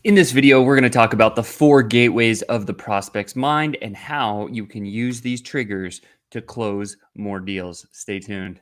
In this video, we're going to talk about the 4 gateways of the prospect's mind and how you can use these triggers to close more deals. Stay tuned.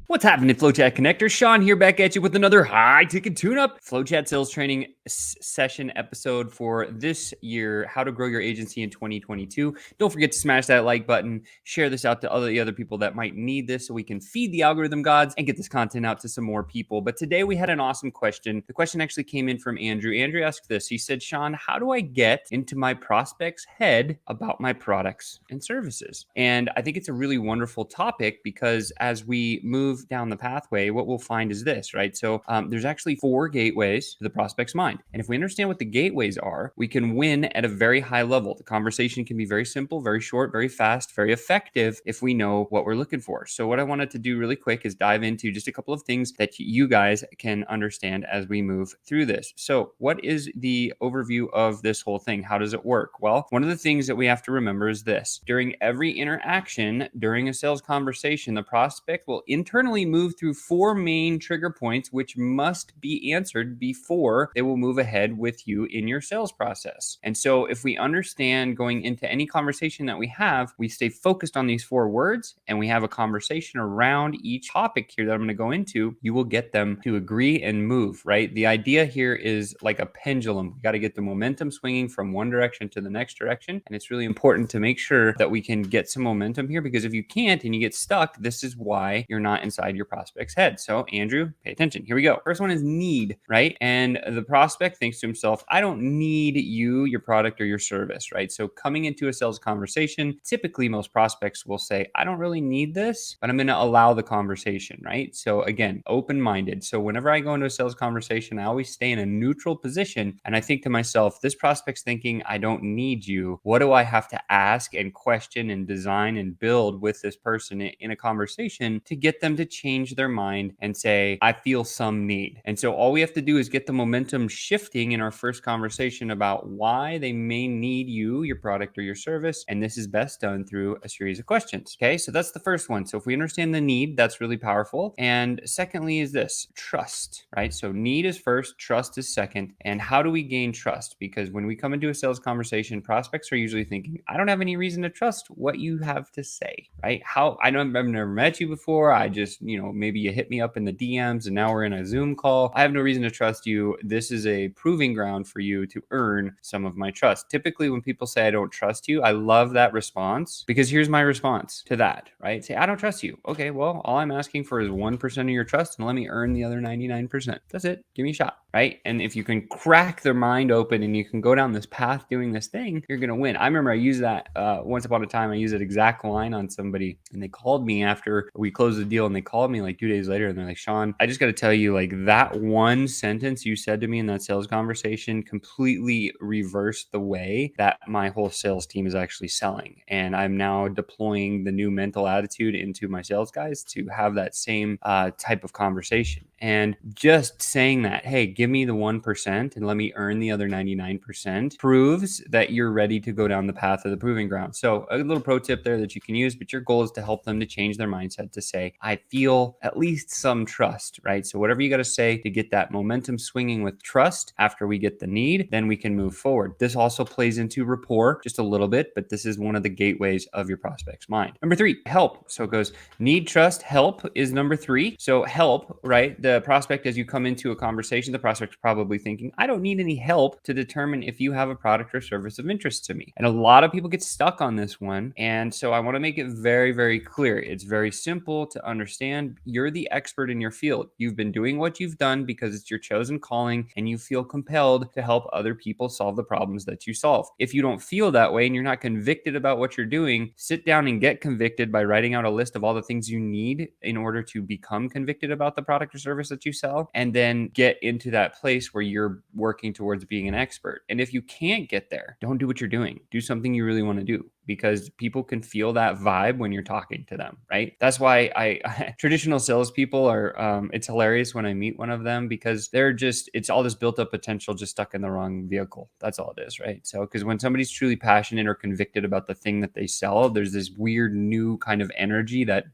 What's happening, FlowChat Connectors? Sean here back at you with another high-ticket tune-up FlowChat Sales Training session episode for this year, how to grow your agency in 2022. Don't forget to smash that like button, share this out to the other people that might need this so we can feed the algorithm gods and get this content out to some more people. But today we had an awesome question. The question actually came in from Andrew. Andrew asked this. He said, Sean, how do I get into my prospect's head about my products and services? And I think it's a really wonderful topic because as we move down the pathway, what we'll find is this, right? So there's actually 4 gateways to the prospect's mind. And if we understand what the gateways are, we can win at a very high level. The conversation can be very simple, very short, very fast, very effective if we know what we're looking for. So what I wanted to do really quick is dive into just a couple of things that you guys can understand as we move through this. So what is the overview of this whole thing? How does it work? Well, one of the things that we have to remember is this. During every interaction, during a sales conversation, the prospect will internally move through 4 main trigger points, which must be answered before they will move ahead with you in your sales process. And so if we understand going into any conversation that we have, we stay focused on these 4 words and we have a conversation around each topic here that I'm going to go into, you will get them to agree and move, right? The idea here is like a pendulum. We got to get the momentum swinging from one direction to the next direction. And it's really important to make sure that we can get some momentum here, because if you can't and you get stuck, this is why you're not inside your prospect's head. So Andrew, pay attention. Here we go. First one is need, right? And the prospect thinks to himself, I don't need you, your product, or your service, right? So coming into a sales conversation, typically most prospects will say, I don't really need this, but I'm going to allow the conversation, right? So again, open-minded. So whenever I go into a sales conversation, I always stay in a neutral position. And I think to myself, this prospect's thinking, I don't need you. What do I have to ask and question and design and build with this person in a conversation to get them to change their mind and say, I feel some need? And so all we have to do is get the momentum shifting in our first conversation about why they may need you, your product, or your service. And this is best done through a series of questions. Okay, so that's the first one. So if we understand the need, that's really powerful. And secondly is this, trust, right? So need is first, trust is second. And how do we gain trust? Because when we come into a sales conversation, prospects are usually thinking, I don't have any reason to trust what you have to say, right? I know I've never met you before. I just, maybe you hit me up in the DMs and now we're in a Zoom call. I have no reason to trust you. This is a proving ground for you to earn some of my trust. Typically, when people say I don't trust you, I love that response, because here's my response to that, right? Say, I don't trust you. Okay, well, all I'm asking for is 1% of your trust and let me earn the other 99%. That's it. Give me a shot, right? And if you can crack their mind open and you can go down this path doing this thing, you're going to win. I remember I used that once upon a time. I used that exact line on somebody and they called me after we closed the deal, and they called me like 2 days later and they're like, Sean, I just got to tell you, like, that one sentence you said to me in that sales conversation completely reversed the way that my whole sales team is actually selling. And I'm now deploying the new mental attitude into my sales guys to have that same type of conversation. And just saying that, hey, give me the 1% and let me earn the other 99% proves that you're ready to go down the path of the proving ground. So a little pro tip there that you can use, but your goal is to help them to change their mindset to say, I feel at least some trust, right? So whatever you got to say to get that momentum swinging with trust after we get the need, then we can move forward. This also plays into rapport just a little bit, but this is one of the gateways of your prospect's mind. Number 3, help. So it goes need, trust, help is number 3. So help, right? The prospect, as you come into a conversation, the prospect's probably thinking, I don't need any help to determine if you have a product or service of interest to me. And a lot of people get stuck on this one. And so I want to make it very, very clear. It's very simple to understand. You're the expert in your field. You've been doing what you've done because it's your chosen calling and you feel compelled to help other people solve the problems that you solve. If you don't feel that way and you're not convicted about what you're doing, sit down and get convicted by writing out a list of all the things you need in order to become convicted about the product or service that you sell, and then get into that place where you're working towards being an expert. And if you can't get there, don't do what you're doing. Do something you really want to do. because people can feel that vibe when you're talking to them, right? That's why traditional salespeople are, it's hilarious when I meet one of them because it's all this built up potential just stuck in the wrong vehicle. That's all it is, right? So, because when somebody's truly passionate or convicted about the thing that they sell, there's this weird new kind of energy that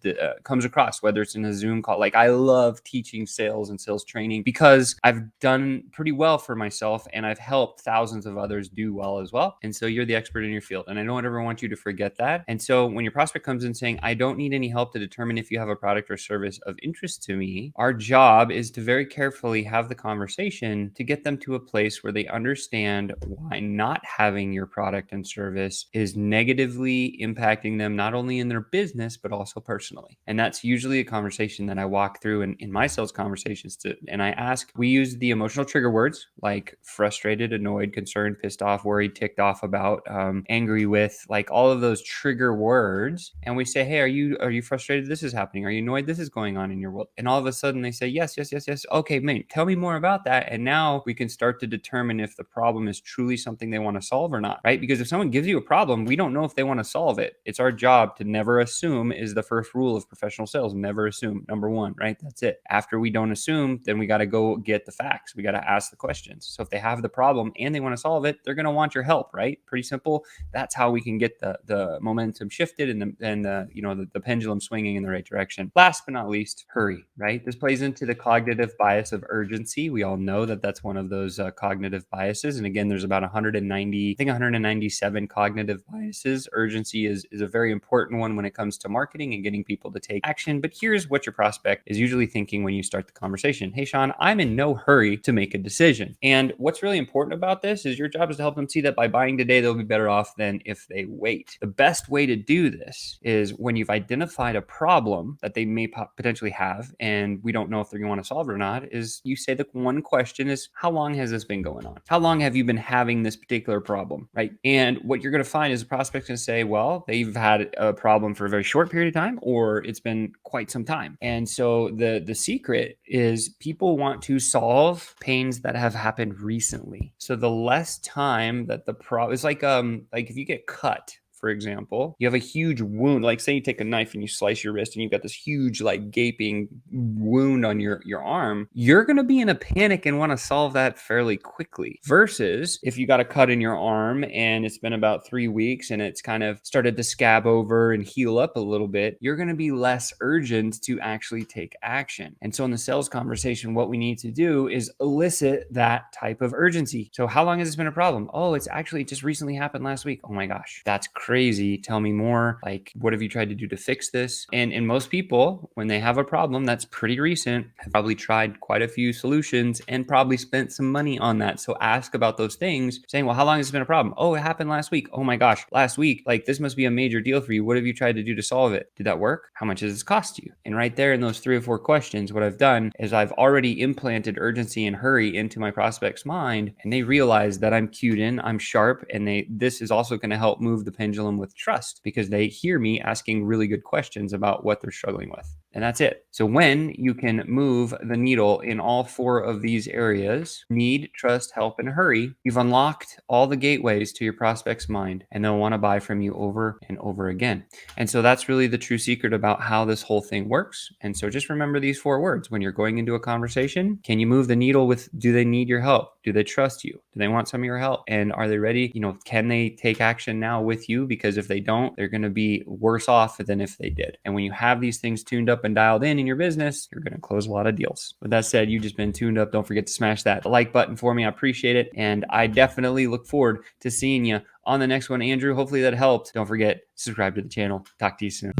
comes across, whether it's in a Zoom call. Like, I love teaching sales and sales training because I've done pretty well for myself and I've helped thousands of others do well as well. And so you're the expert in your field. And I don't ever want you to forget that. And so when your prospect comes in saying, I don't need any help to determine if you have a product or service of interest to me, our job is to very carefully have the conversation to get them to a place where they understand why not having your product and service is negatively impacting them, not only in their business, but also personally. And that's usually a conversation that I walk through in my sales conversations and I ask, we use the emotional trigger words like frustrated, annoyed, concerned, pissed off, worried, ticked off about, angry with, like all of those trigger words. And we say, hey, are you frustrated? This is happening. Are you annoyed? This is going on in your world. And all of a sudden they say, yes, yes, yes, yes. Okay, mate, tell me more about that. And now we can start to determine if the problem is truly something they want to solve or not, right? Because if someone gives you a problem, we don't know if they want to solve it. It's our job to never assume is the first rule of professional sales. Never assume. Number one, right? That's it. After we don't assume, then we got to go get the facts. We got to ask the questions. So if they have the problem and they want to solve it, they're going to want your help, right? Pretty simple. That's how we can get the momentum shifted and the pendulum swinging in the right direction. Last but not least, hurry, right? This plays into the cognitive bias of urgency. We all know that that's one of those cognitive biases. And again, there's about 197 cognitive biases. Urgency is a very important one when it comes to marketing and getting people to take action. But here's what your prospect is usually thinking when you start the conversation. Hey, Sean, I'm in no hurry to make a decision. And what's really important about this is your job is to help them see that by buying today, they'll be better off than if they wait. The best way to do this is when you've identified a problem that they may potentially have, and we don't know if they're going to want to solve it or not, is you say the one question is, how long has this been going on? How long have you been having this particular problem, right? And what you're going to find is the prospect's going to say, well, they've had a problem for a very short period of time, or it's been quite some time. And so the secret is people want to solve pains that have happened recently. So the less time that the problem is like if you get cut, for example, you have a huge wound, like say you take a knife and you slice your wrist and you've got this huge like gaping wound on your arm, you're going to be in a panic and want to solve that fairly quickly versus if you got a cut in your arm and it's been about 3 weeks and it's kind of started to scab over and heal up a little bit, you're going to be less urgent to actually take action. And so in the sales conversation, what we need to do is elicit that type of urgency. So how long has this been a problem? Oh, it's actually just recently happened last week. Oh my gosh, that's crazy. Tell me more. Like, what have you tried to do to fix this? And most people, when they have a problem that's pretty recent, have probably tried quite a few solutions and probably spent some money on that. So ask about those things, saying, well, how long has it been a problem? Oh, it happened last week. Oh my gosh, last week. Like, this must be a major deal for you. What have you tried to do to solve it? Did that work? How much does this cost you? And right there in those 3 or 4 questions, what I've done is I've already implanted urgency and hurry into my prospect's mind, and they realize that I'm cued in, I'm sharp, and this is also going to help move the pendulum with trust because they hear me asking really good questions about what they're struggling with. And that's it. So when you can move the needle in all 4 of these areas, need, trust, help, and hurry, you've unlocked all the gateways to your prospect's mind, and they'll want to buy from you over and over again. And so that's really the true secret about how this whole thing works. And so just remember these 4 words when you're going into a conversation. Can you move the needle with, do they need your help? Do they trust you? Do they want some of your help? And are they ready? Can they take action now with you? Because if they don't, they're going to be worse off than if they did. And when you have these things tuned up and dialed in your business, you're going to close a lot of deals. With that said, you've just been tuned up. Don't forget to smash that like button for me. I appreciate it. And I definitely look forward to seeing you on the next one. Andrew, hopefully that helped. Don't forget, subscribe to the channel. Talk to you soon.